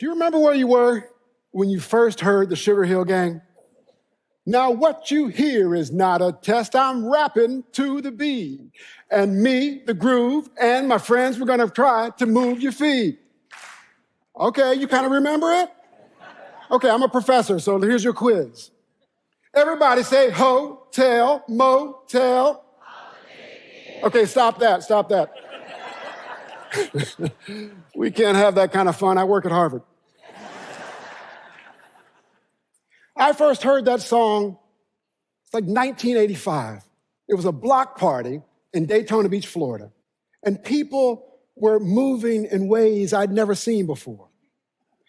you remember where you were when you first heard the Sugar Hill Gang? Now what you hear is not a test. I'm rapping to the beat. And me, the groove, and my friends, we're gonna try to move your feet. Okay, you kind of remember it? Okay, I'm a professor, so here's your quiz. Everybody say hotel, motel. Okay, stop that. We can't have that kind of fun. I work at Harvard. I first heard that song, it's like 1985. It was a block party in Daytona Beach, Florida. And people were moving in ways I'd never seen before.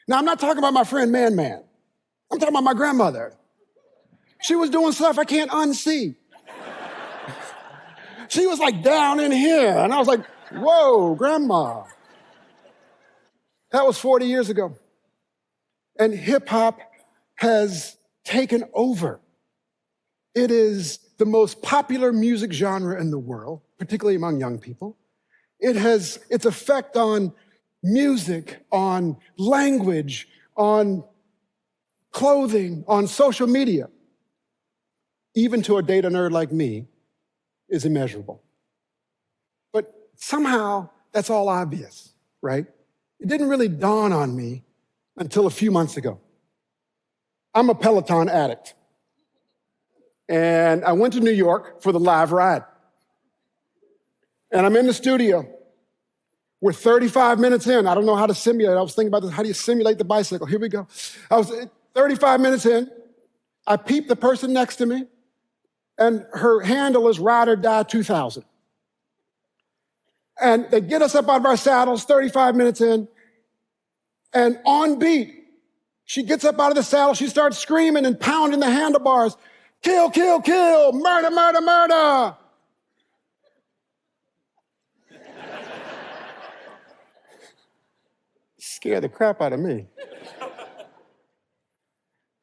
Now, I'm not talking about my friend Man. I'm talking about my grandmother. She was doing stuff I can't unsee. She was like down in here, and I was like, whoa, Grandma. That was 40 years ago. And hip hop has taken over. It is the most popular music genre in the world, particularly among young people. It has its effect on music, on language, on clothing, on social media, even to a data nerd like me, is immeasurable. But somehow that's all obvious, right? It didn't really dawn on me until a few months ago. I'm a Peloton addict. And I went to New York for the live ride. And I'm in the studio. We're 35 minutes in. I don't know how to simulate. I was thinking about this. How do you simulate the bicycle? Here we go. I was 35 minutes in. I peep the person next to me, and her handle is Ride or Die 2000. And they get us up out of our saddles 35 minutes in, and on beat, she gets up out of the saddle, she starts screaming and pounding the handlebars. Kill, kill, kill, murder, murder, murder. Scared the crap out of me.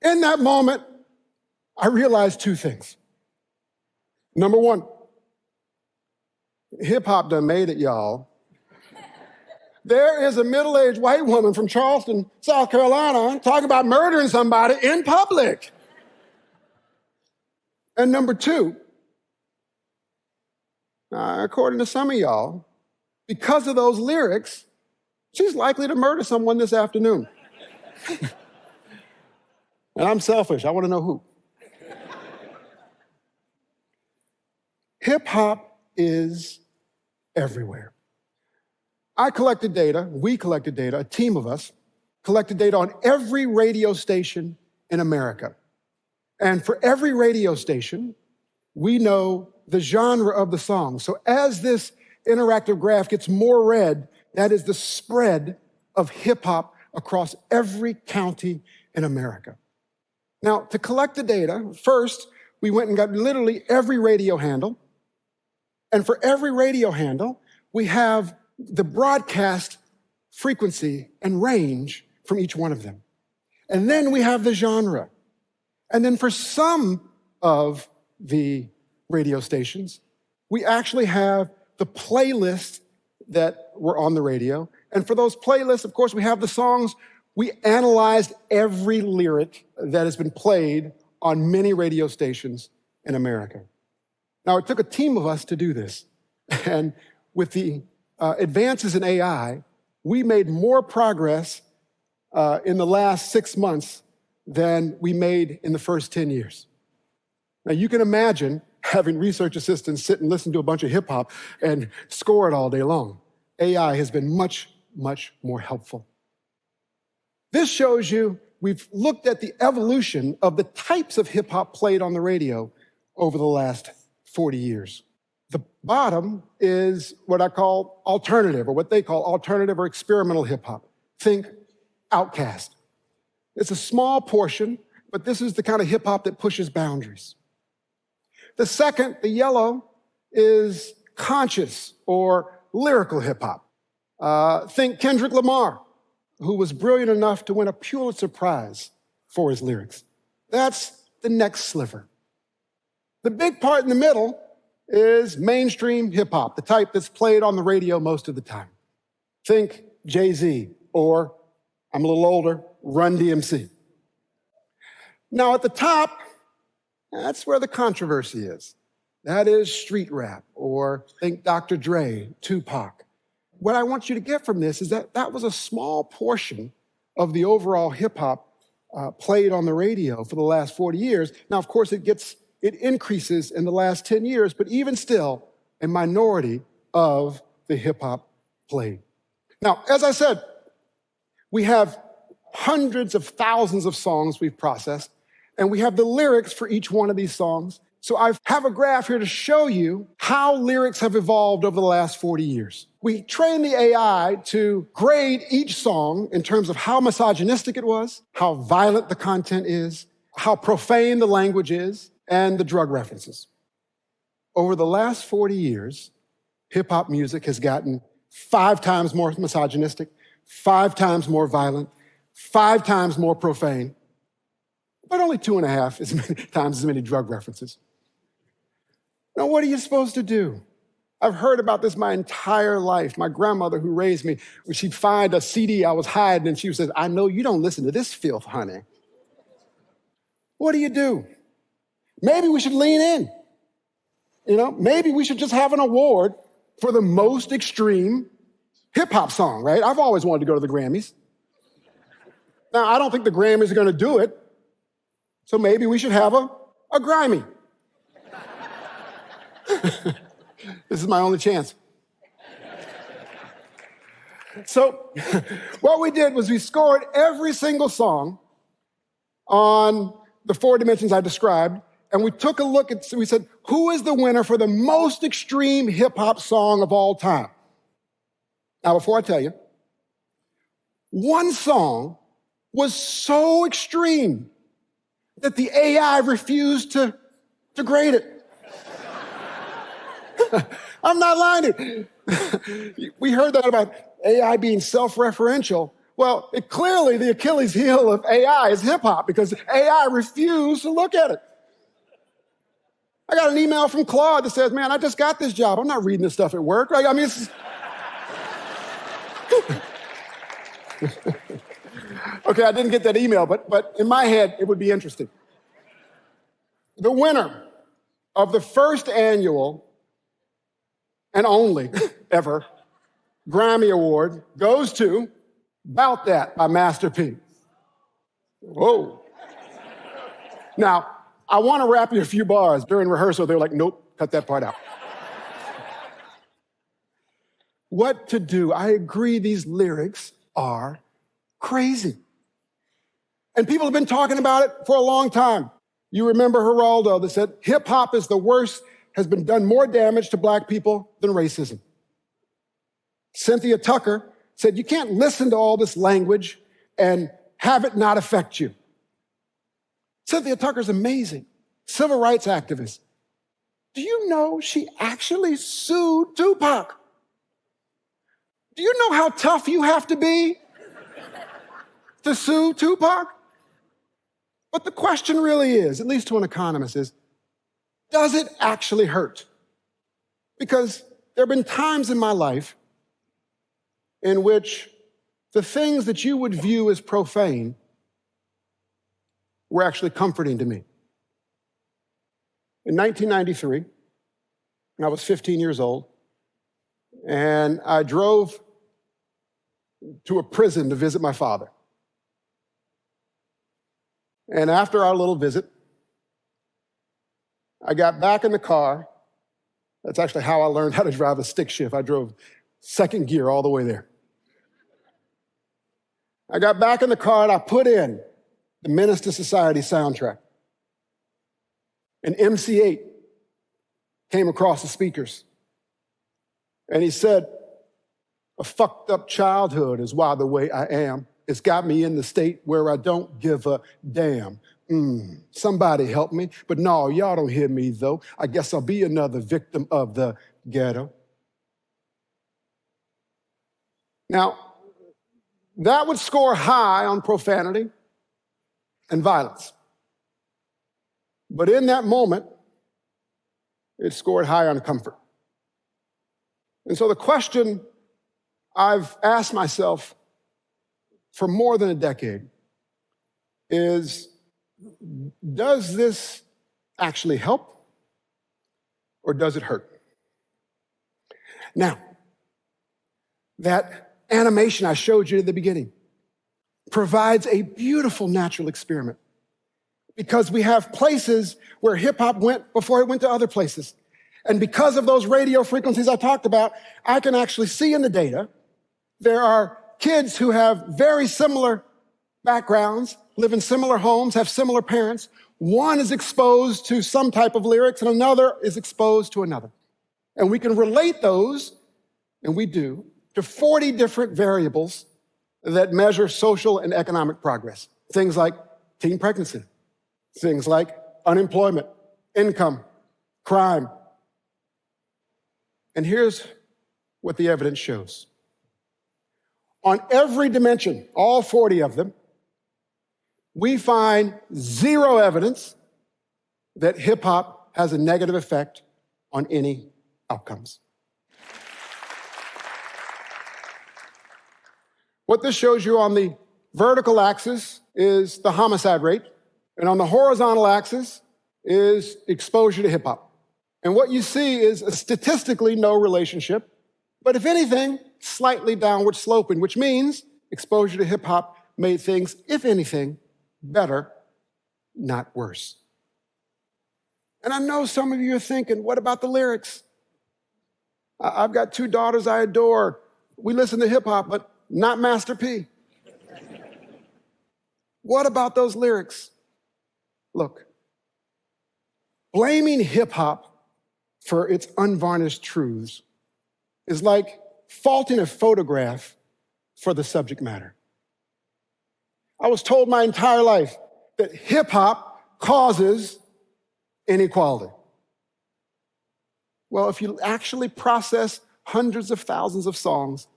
In that moment, I realized two things. Number one, hip-hop done made it, y'all. There is a middle-aged white woman from Charleston, South Carolina, talking about murdering somebody in public. And number two, according to some of y'all, because of those lyrics, she's likely to murder someone this afternoon. And I'm selfish. I want to know who. Hip-hop is everywhere. I collected data, we collected data, a team of us collected data on every radio station in America. And for every radio station, we know the genre of the song. So as this interactive graph gets more red, that is the spread of hip-hop across every county in America. Now, to collect the data, first, we went and got literally every radio handle. And for every radio handle, we have the broadcast frequency and range from each one of them. And then we have the genre. And then for some of the radio stations, we actually have the playlists that were on the radio. And for those playlists, of course, we have the songs. We analyzed every lyric that has been played on many radio stations in America. Now, it took a team of us to do this. And with the advances in AI, we made more progress in the last 6 months than we made in the first 10 years. Now, you can imagine having research assistants sit and listen to a bunch of hip hop and score it all day long. AI has been much, much more helpful. This shows you we've looked at the evolution of the types of hip hop played on the radio over the last 40 years. The bottom is what I call alternative, or what they call alternative or experimental hip hop. Think Outkast. It's a small portion, but this is the kind of hip hop that pushes boundaries. The second, the yellow, is conscious or lyrical hip hop. Think Kendrick Lamar, who was brilliant enough to win a Pulitzer Prize for his lyrics. That's the next sliver. The big part in the middle is mainstream hip hop, the type that's played on the radio most of the time. Think Jay-Z or I'm a little older, Run DMC. Now at the top, that's where the controversy is. That is street rap, or think Dr. Dre, Tupac. What I want you to get from this is that that was a small portion of the overall hip hop played on the radio for the last 40 years. Now, of course, it increases in the last 10 years, but even still, a minority of the hip hop played. Now, as I said, we have hundreds of thousands of songs we've processed, and we have the lyrics for each one of these songs. So I have a graph here to show you how lyrics have evolved over the last 40 years. We trained the AI to grade each song in terms of how misogynistic it was, how violent the content is, how profane the language is, and the drug references. Over the last 40 years, hip-hop music has gotten 5 times more misogynistic, 5 times more violent, 5 times more profane, but only 2.5 times as many drug references. Now, what are you supposed to do? I've heard about this my entire life. My grandmother who raised me, she'd find a CD I was hiding, and she would say, I know you don't listen to this filth, honey. What do you do? Maybe we should lean in. Maybe we should just have an award for the most extreme hip-hop song, right? I've always wanted to go to the Grammys. Now, I don't think the Grammys are going to do it, so maybe we should have a Grammy. This is my only chance. So what we did was we scored every single song on the 4 dimensions I described, and we took a look at, we said, who is the winner for the most extreme hip-hop song of all time? Now, before I tell you, one song was so extreme that the AI refused to grade it. I'm not lying. We heard that about AI being self-referential. Well, clearly the Achilles heel of AI is hip-hop because AI refused to look at it. I got an email from Claude that says, man, I just got this job. I'm not reading this stuff at work. I mean, it's... Okay, I didn't get that email, but in my head, it would be interesting. The winner of the first annual and only ever Grammy Award goes to About That by Master P. Whoa. Now, I want to rap you a few bars. During rehearsal, they're like, nope, cut that part out. What to do? I agree these lyrics are crazy. And people have been talking about it for a long time. You remember Geraldo that said, hip-hop is the worst, has been done more damage to black people than racism. Cynthia Tucker said, you can't listen to all this language and have it not affect you. Cynthia Tucker's amazing, civil rights activist. Do you know she actually sued Tupac? Do you know how tough you have to be to sue Tupac? But the question really is, at least to an economist, is, does it actually hurt? Because there have been times in my life in which the things that you would view as profane were actually comforting to me. In 1993, I was 15 years old, and I drove to a prison to visit my father. And after our little visit, I got back in the car. That's actually how I learned how to drive a stick shift. I drove second gear all the way there. I got back in the car and I put in the Menace to Society soundtrack. And MC8 came across the speakers. And he said, a fucked up childhood is why the way I am. It's got me in the state where I don't give a damn. Somebody help me. But no, y'all don't hear me though. I guess I'll be another victim of the ghetto. Now, that would score high on profanity and violence. But in that moment, it scored high on comfort. And so the question I've asked myself for more than a decade is, does this actually help or does it hurt? Now, that animation I showed you at the beginning provides a beautiful natural experiment because we have places where hip hop went before it went to other places. And because of those radio frequencies I talked about, I can actually see in the data there are kids who have very similar backgrounds, live in similar homes, have similar parents. One is exposed to some type of lyrics and another is exposed to another. And we can relate those, and we do, to 40 different variables that measure social and economic progress. Things like teen pregnancy, things like unemployment, income, crime. And here's what the evidence shows. On every dimension, all 40 of them, we find zero evidence that hip hop has a negative effect on any outcomes. What this shows you on the vertical axis is the homicide rate, and on the horizontal axis is exposure to hip hop. And what you see is a statistically no relationship, but if anything, slightly downward sloping, which means exposure to hip hop made things, if anything, better, not worse. And I know some of you are thinking, what about the lyrics? I've got two daughters I adore. We listen to hip hop, but not Master P. What about those lyrics? Look, blaming hip hop for its unvarnished truths is like faulting a photograph for the subject matter. I was told my entire life that hip hop causes inequality. Well, if you actually process hundreds of thousands of songs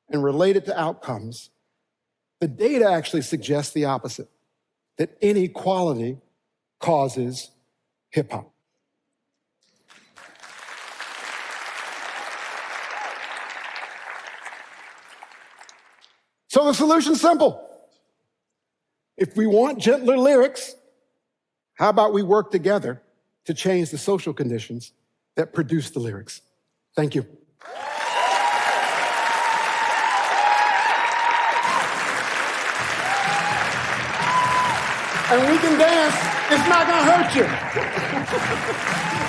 and relate it to outcomes, the data actually suggests the opposite, that inequality causes hip hop. So the solution's simple. If we want gentler lyrics, how about we work together to change the social conditions that produce the lyrics? Thank you. And we can dance. It's not gonna hurt you.